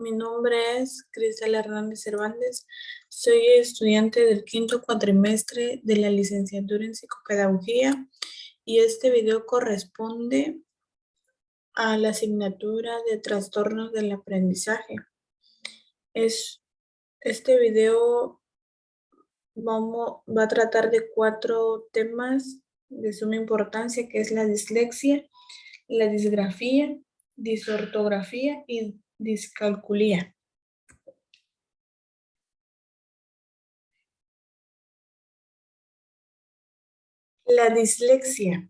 Mi nombre es Cristal Hernández Cervantes. Soy estudiante del quinto cuatrimestre de la licenciatura en psicopedagogía y este video corresponde a la asignatura de trastornos del aprendizaje. Este video va a tratar de 4 temas de suma importancia, que es la dislexia, la disgrafía, disortografía y discalculía. La dislexia.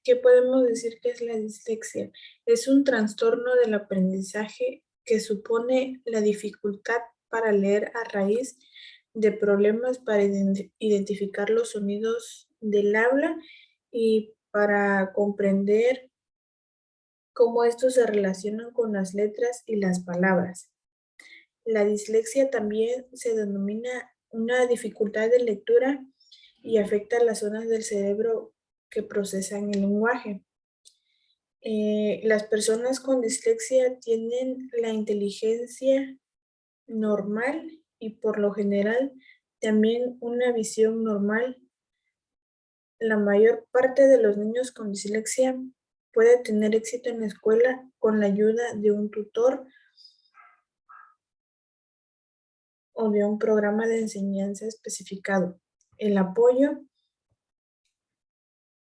¿Qué podemos decir que es la dislexia? Es un trastorno del aprendizaje que supone la dificultad para leer a raíz de problemas para identificar los sonidos del habla y para comprender cómo estos se relacionan con las letras y las palabras. La dislexia también se denomina una dificultad de lectura y afecta las zonas del cerebro que procesan el lenguaje. Las personas con dislexia tienen la inteligencia normal y por lo general también una visión normal. La mayor parte de los niños con dislexia puede tener éxito en la escuela con la ayuda de un tutor o de un programa de enseñanza especificado. El apoyo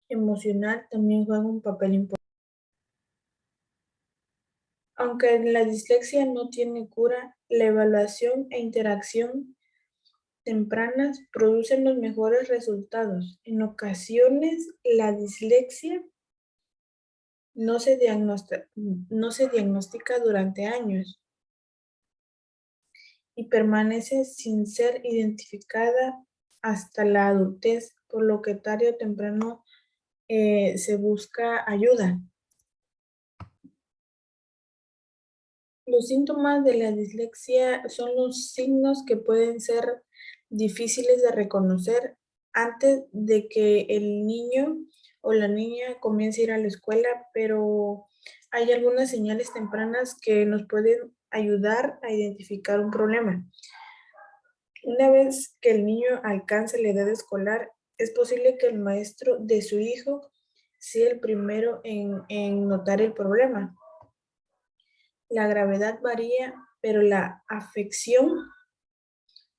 emocional también juega un papel importante. Aunque la dislexia no tiene cura, la evaluación e interacción tempranas producen los mejores resultados. En ocasiones, la dislexia no se diagnostica durante años y permanece sin ser identificada hasta la adultez, por lo que tarde o temprano se busca ayuda. Los síntomas de la dislexia son los signos que pueden ser difíciles de reconocer antes de que el niño o la niña comience a ir a la escuela, pero hay algunas señales tempranas que nos pueden ayudar a identificar un problema. Una vez que el niño alcance la edad escolar, es posible que el maestro de su hijo sea el primero en notar el problema. La gravedad varía, pero la afección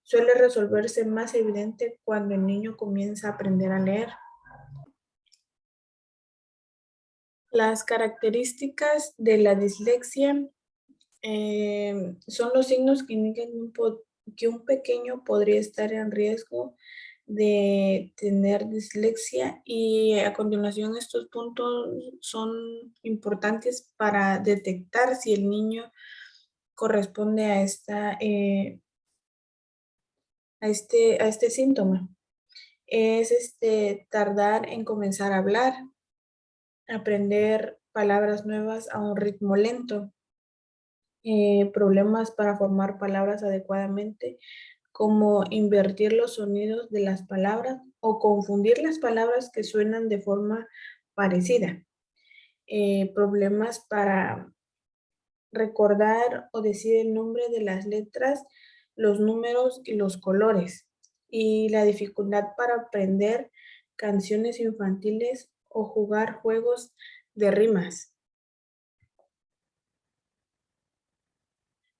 suele resolverse más evidente cuando el niño comienza a aprender a leer. Las características de la dislexia son los signos que indican que un pequeño podría estar en riesgo de tener dislexia, y a continuación estos puntos son importantes para detectar si el niño corresponde a este síntoma. Es tardar en comenzar a hablar, aprender palabras nuevas a un ritmo lento, problemas para formar palabras adecuadamente, como invertir los sonidos de las palabras o confundir las palabras que suenan de forma parecida, problemas para recordar o decir el nombre de las letras, los números y los colores, y la dificultad para aprender canciones infantiles o jugar juegos de rimas.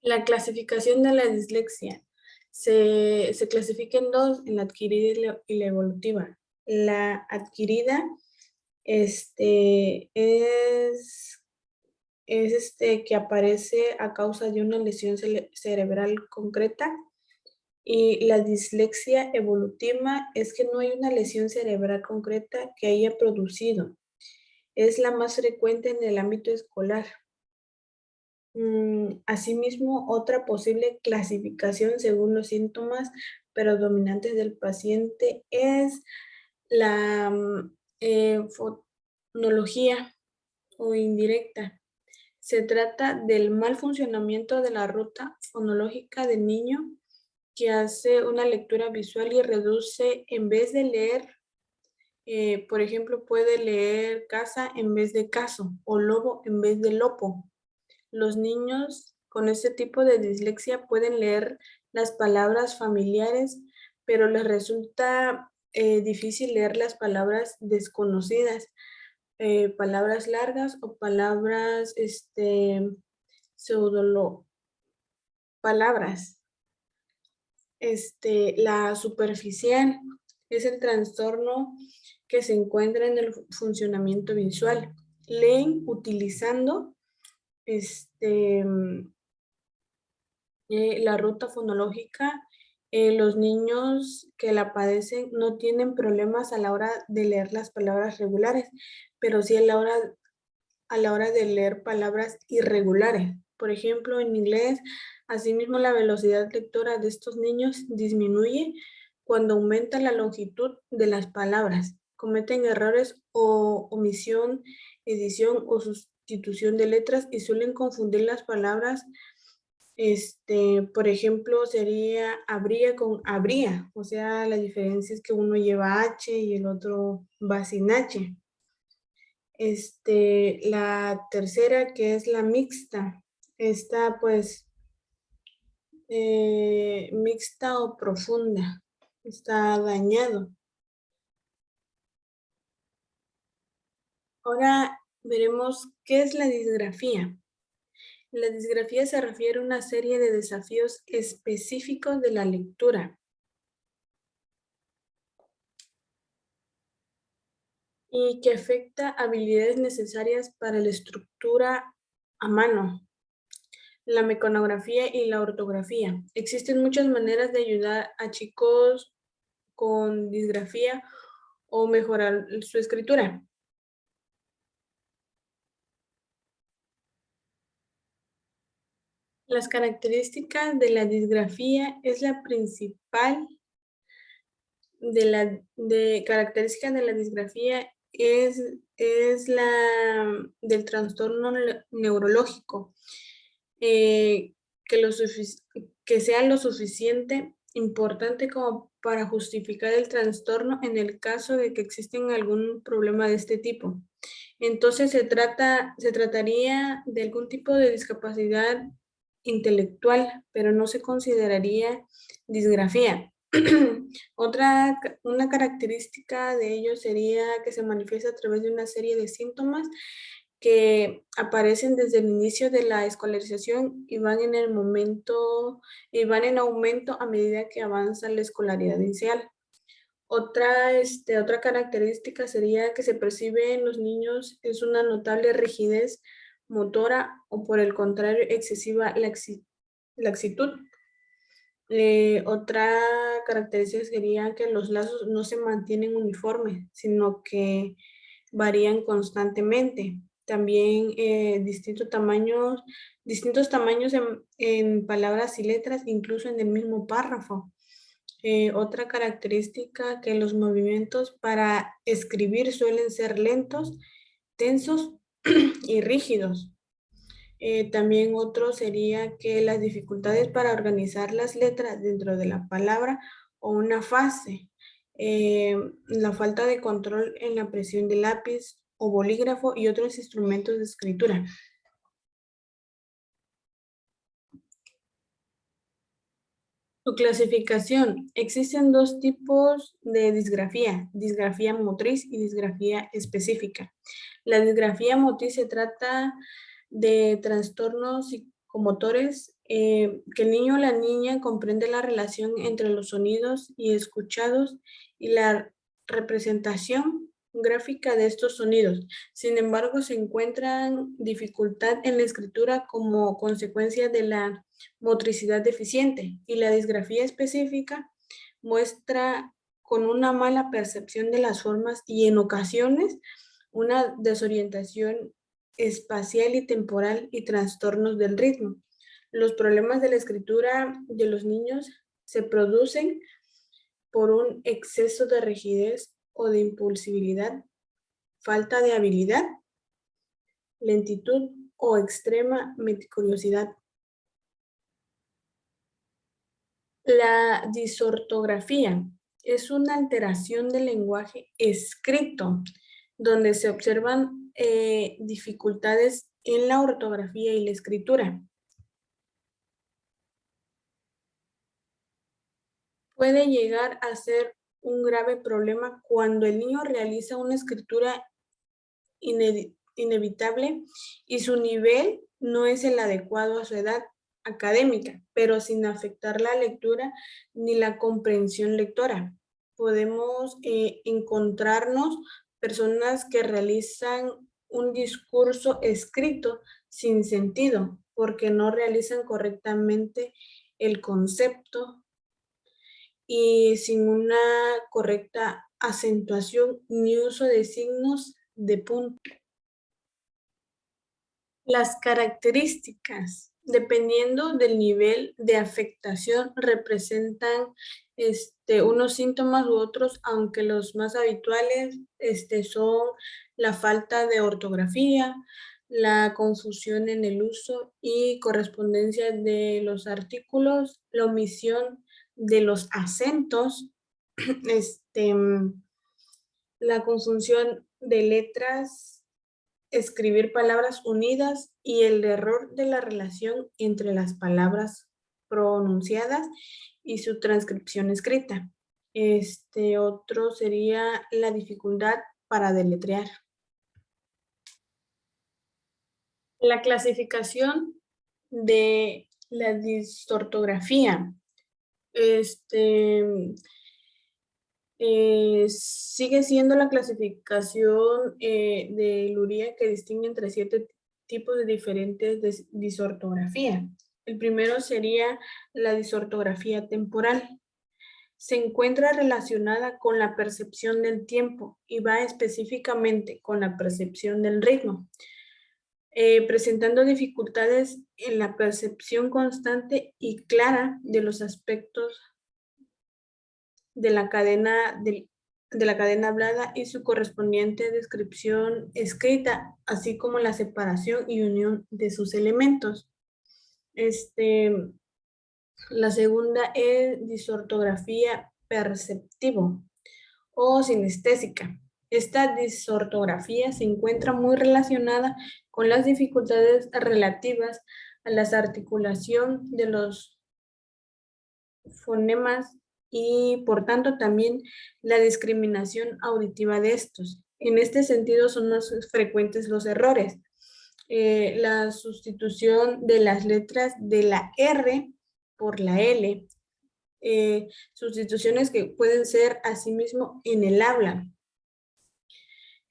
La clasificación de la dislexia se clasifica en dos, en la adquirida y la evolutiva. La adquirida es que aparece a causa de una lesión cerebral concreta, y la dislexia evolutiva es que no hay una lesión cerebral concreta que haya producido. Es la más frecuente en el ámbito escolar. Asimismo, otra posible clasificación según los síntomas predominantes del paciente es la fonología o indirecta. Se trata del mal funcionamiento de la ruta fonológica del niño, que hace una lectura visual y reduce, en vez de leer, por ejemplo, puede leer casa en vez de caso o lobo en vez de lopo. Los niños con este tipo de dislexia pueden leer las palabras familiares, pero les resulta difícil leer las palabras desconocidas, palabras largas o palabras, pseudolo, palabras. La superficial es el trastorno que se encuentra en el funcionamiento visual. Leen utilizando la ruta fonológica. Los niños que la padecen no tienen problemas a la hora de leer las palabras regulares, pero sí a la hora de leer palabras irregulares. Por ejemplo, en inglés, asimismo la velocidad lectora de estos niños disminuye cuando aumenta la longitud de las palabras. Cometen errores o omisión, edición o sustitución de letras y suelen confundir las palabras. Por ejemplo, sería habría con habría, o sea, la diferencia es que uno lleva H y el otro va sin H. La tercera, que es la mixta, está pues mixta o profunda, está dañado. Ahora veremos qué es la disgrafía. La disgrafía se refiere a una serie de desafíos específicos de la lectura y que afecta habilidades necesarias para la estructura a mano, la mecanografía y la ortografía. Existen muchas maneras de ayudar a chicos con disgrafía o mejorar su escritura. Las características de la disgrafía es la principal característica de la disgrafía es la del trastorno neurológico, que, que sea lo suficiente importante como para justificar el trastorno en el caso de que existen algún problema de este tipo. Entonces se trataría de algún tipo de discapacidad intelectual, pero no se consideraría disgrafía. Una característica de ello sería que se manifiesta a través de una serie de síntomas que aparecen desde el inicio de la escolarización y van en aumento a medida que avanza la escolaridad inicial. Otra característica sería que se percibe en los niños es una notable rigidez motora o por el contrario excesiva laxitud. Otra característica sería que los lazos no se mantienen uniformes, sino que varían constantemente. También distintos tamaños en palabras y letras, incluso en el mismo párrafo. Otra característica que los movimientos para escribir suelen ser lentos, tensos y rígidos. También otro sería que las dificultades para organizar las letras dentro de la palabra o una frase, la falta de control en la presión de lápiz o bolígrafo y otros instrumentos de escritura. Su clasificación. Existen dos tipos de disgrafía motriz y disgrafía específica. La disgrafía motriz se trata de trastornos psicomotores que el niño o la niña comprende la relación entre los sonidos y escuchados y la representación gráfica de estos sonidos. Sin embargo, se encuentran dificultad en la escritura como consecuencia de la motricidad deficiente y la disgrafía específica muestra con una mala percepción de las formas y en ocasiones una desorientación espacial y temporal y trastornos del ritmo. Los problemas de la escritura de los niños se producen por un exceso de rigidez o de impulsividad, falta de habilidad, lentitud o extrema meticulosidad. La disortografía es una alteración del lenguaje escrito donde se observan dificultades en la ortografía y la escritura. puede llegar a ser un grave problema cuando el niño realiza una escritura inevitable y su nivel no es el adecuado a su edad académica, pero sin afectar la lectura ni la comprensión lectora. Podemos encontrarnos personas que realizan un discurso escrito sin sentido porque no realizan correctamente el concepto y sin una correcta acentuación ni uso de signos de punto. Las características, dependiendo del nivel de afectación, representan unos síntomas u otros, aunque los más habituales son la falta de ortografía, la confusión en el uso y correspondencia de los artículos, la omisión de los acentos, la conjunción de letras, escribir palabras unidas y el error de la relación entre las palabras pronunciadas y su transcripción escrita. Otro sería la dificultad para deletrear. La clasificación de la disortografía. Sigue siendo la clasificación de Luria que distingue entre 7 tipos de diferentes de disortografía. El primero sería la disortografía temporal. Se encuentra relacionada con la percepción del tiempo y va específicamente con la percepción del ritmo, presentando dificultades en la percepción constante y clara de los aspectos de la cadena hablada y su correspondiente descripción escrita, así como la separación y unión de sus elementos. La segunda es disortografía perceptivo o sinestésica. Esta disortografía se encuentra muy relacionada con las dificultades relativas a la articulación de los fonemas y por tanto también la discriminación auditiva de estos. En este sentido son más frecuentes los errores. La sustitución de las letras de la R por la L, sustituciones que pueden ser asimismo en el habla.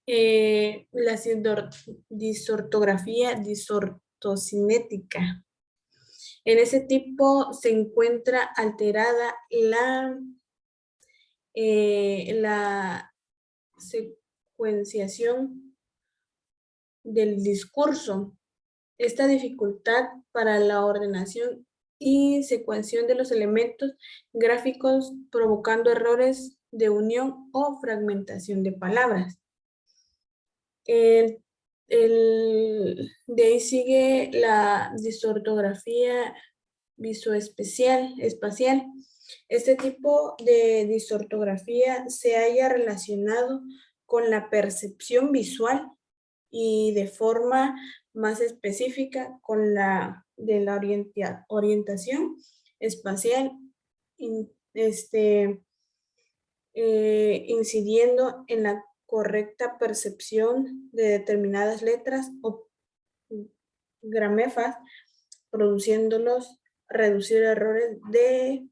La disortografía disortocinética. En ese tipo se encuentra alterada la secuenciación del discurso. Esta dificultad para la ordenación y secuenciación de los elementos gráficos provocando errores de unión o fragmentación de palabras. De ahí sigue la disortografía visoespacial. Este tipo de disortografía se halla relacionado con la percepción visual y de forma más específica con la de la orientación espacial, incidiendo en la correcta percepción de determinadas letras o gramefas, produciéndolos reducir errores de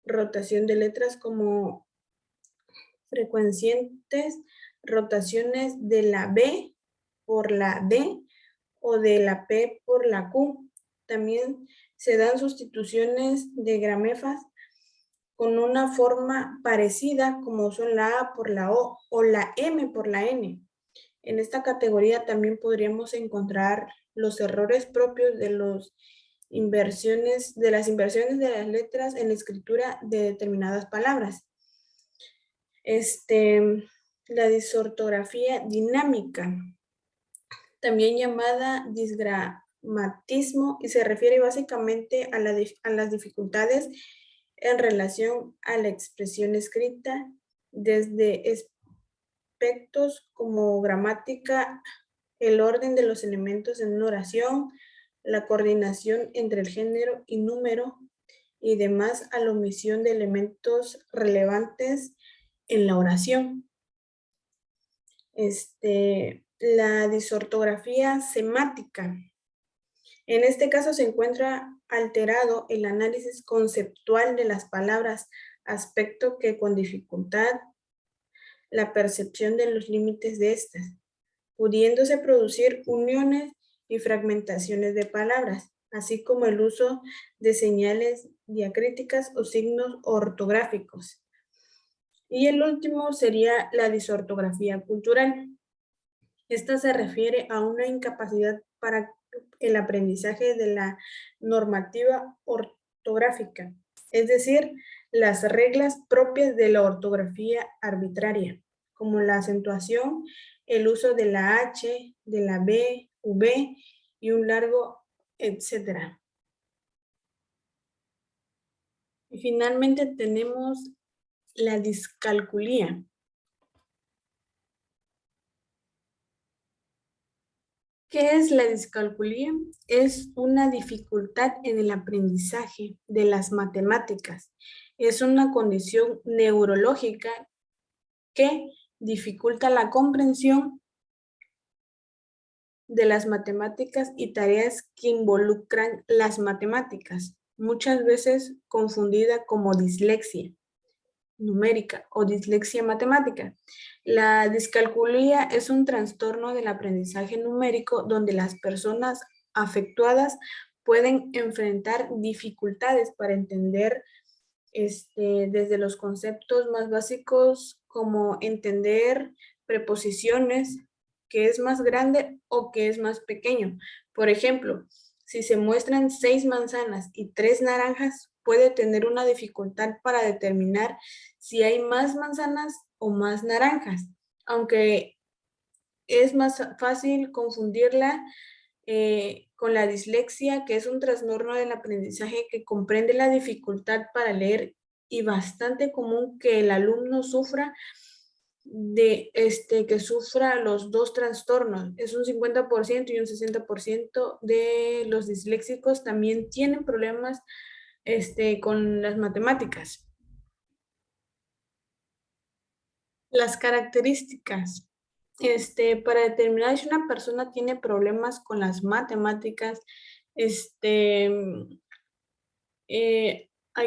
rotación de letras como frecuencientes, rotaciones de la B por la D o de la P por la Q. También se dan sustituciones de gramefas con una forma parecida como son la A por la O la M por la N. En esta categoría también podríamos encontrar los errores propios de las inversiones de las letras en la escritura de determinadas palabras. La disortografía dinámica, también llamada disgramatismo, y se refiere básicamente a las dificultades en relación a la expresión escrita desde aspectos como gramática, el orden de los elementos en una oración, la coordinación entre el género y número, y demás a la omisión de elementos relevantes en la oración. La disortografía semática. En este caso se encuentra alterado el análisis conceptual de las palabras, aspecto que con dificultad la percepción de los límites de estas, pudiéndose producir uniones y fragmentaciones de palabras, así como el uso de señales diacríticas o signos ortográficos. Y el último sería la disortografía cultural. Esta se refiere a una incapacidad para el aprendizaje de la normativa ortográfica, es decir, las reglas propias de la ortografía arbitraria, como la acentuación, el uso de la H, de la B, V y un largo, etc. Y finalmente tenemos la discalculía. ¿Qué es la discalculía? Es una dificultad en el aprendizaje de las matemáticas. Es una condición neurológica que dificulta la comprensión de las matemáticas y tareas que involucran las matemáticas, muchas veces confundida como dislexia numérica o dislexia matemática. La discalculia es un trastorno del aprendizaje numérico donde las personas afectuadas pueden enfrentar dificultades para entender desde los conceptos más básicos como entender preposiciones, que es más grande o que es más pequeño. Por ejemplo, si se muestran 6 manzanas y 3 naranjas, puede tener una dificultad para determinar si hay más manzanas o más naranjas, aunque es más fácil confundirla con la dislexia, que es un trastorno del aprendizaje que comprende la dificultad para leer y bastante común que el alumno sufra que sufra los dos trastornos. Es un 50% y un 60% de los disléxicos también tienen problemas con las matemáticas. Las características. Para determinar si una persona tiene problemas con las matemáticas, hay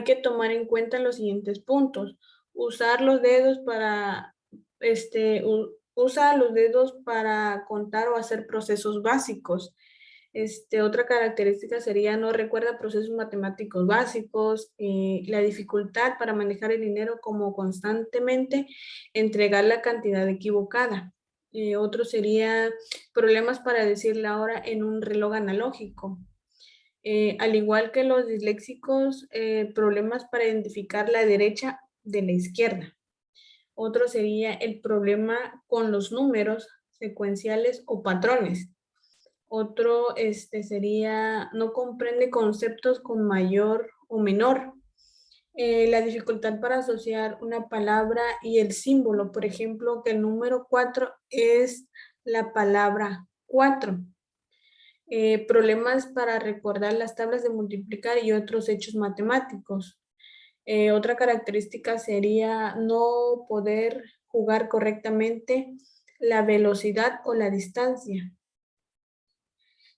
que tomar en cuenta los siguientes puntos. Usar los dedos para, usa los dedos para contar o hacer procesos básicos. Otra característica sería no recuerda procesos matemáticos básicos, la dificultad para manejar el dinero como constantemente entregar la cantidad equivocada. Otro sería problemas para decir la hora en un reloj analógico. Al igual que los disléxicos, problemas para identificar la derecha de la izquierda. Otro sería el problema con los números secuenciales o patrones. Otro sería no comprende conceptos con mayor o menor. La dificultad para asociar una palabra y el símbolo. Por ejemplo, que el número 4 es la palabra 4. Problemas para recordar las tablas de multiplicar y otros hechos matemáticos. Otra característica sería no poder jugar correctamente la velocidad o la distancia.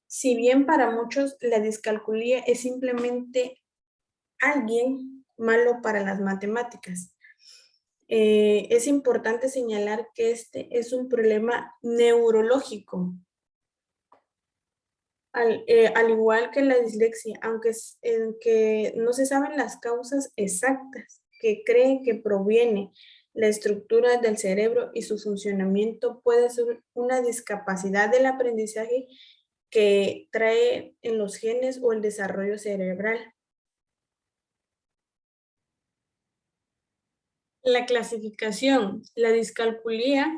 Si bien para muchos la discalculia es simplemente alguien malo para las matemáticas, es importante señalar que este es un problema neurológico. Al igual que la dislexia, aunque que no se saben las causas exactas que creen que proviene la estructura del cerebro y su funcionamiento puede ser una discapacidad del aprendizaje que trae en los genes o el desarrollo cerebral. La clasificación, la discalculia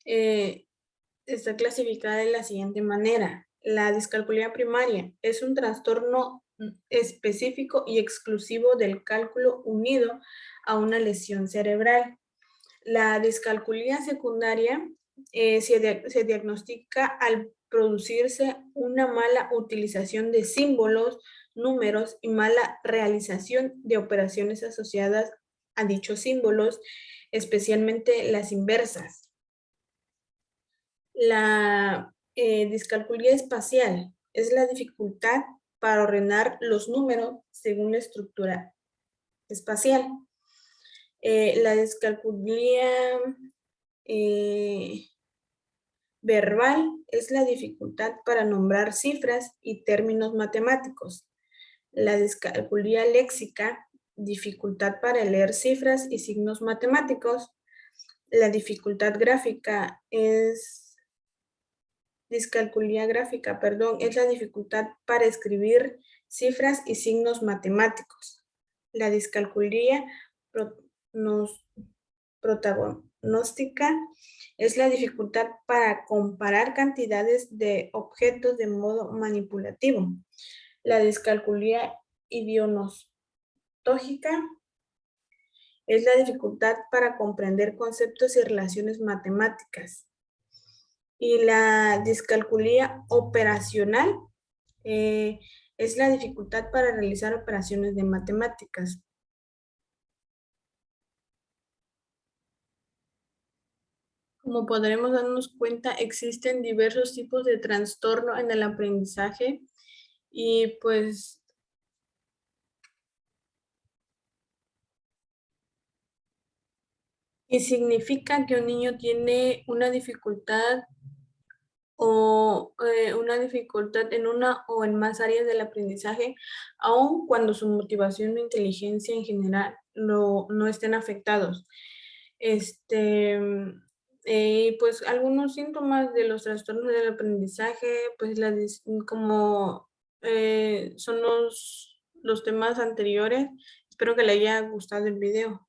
está clasificada de la siguiente manera. La discalculia primaria es un trastorno específico y exclusivo del cálculo unido a una lesión cerebral. La discalculia secundaria se diagnostica al producirse una mala utilización de símbolos, números y mala realización de operaciones asociadas a dichos símbolos, especialmente las inversas. La discalculia espacial es la dificultad para ordenar los números según la estructura espacial. La discalculia verbal es la dificultad para nombrar cifras y términos matemáticos. La discalculia léxica, dificultad para leer cifras y signos matemáticos. La dificultad gráfica es discalculia gráfica, perdón, es la dificultad para escribir cifras y signos matemáticos. La discalculia protagonóstica es la dificultad para comparar cantidades de objetos de modo manipulativo. La discalculia idionostógica es la dificultad para comprender conceptos y relaciones matemáticas. Y la discalculia operacional es la dificultad para realizar operaciones de matemáticas. Como podremos darnos cuenta, existen diversos tipos de trastorno en el aprendizaje y pues y significa que un niño tiene una dificultad en una o en más áreas del aprendizaje, aun cuando su motivación o inteligencia en general no estén afectados. Pues algunos síntomas de los trastornos del aprendizaje, pues como son los temas anteriores. Espero que le haya gustado el video.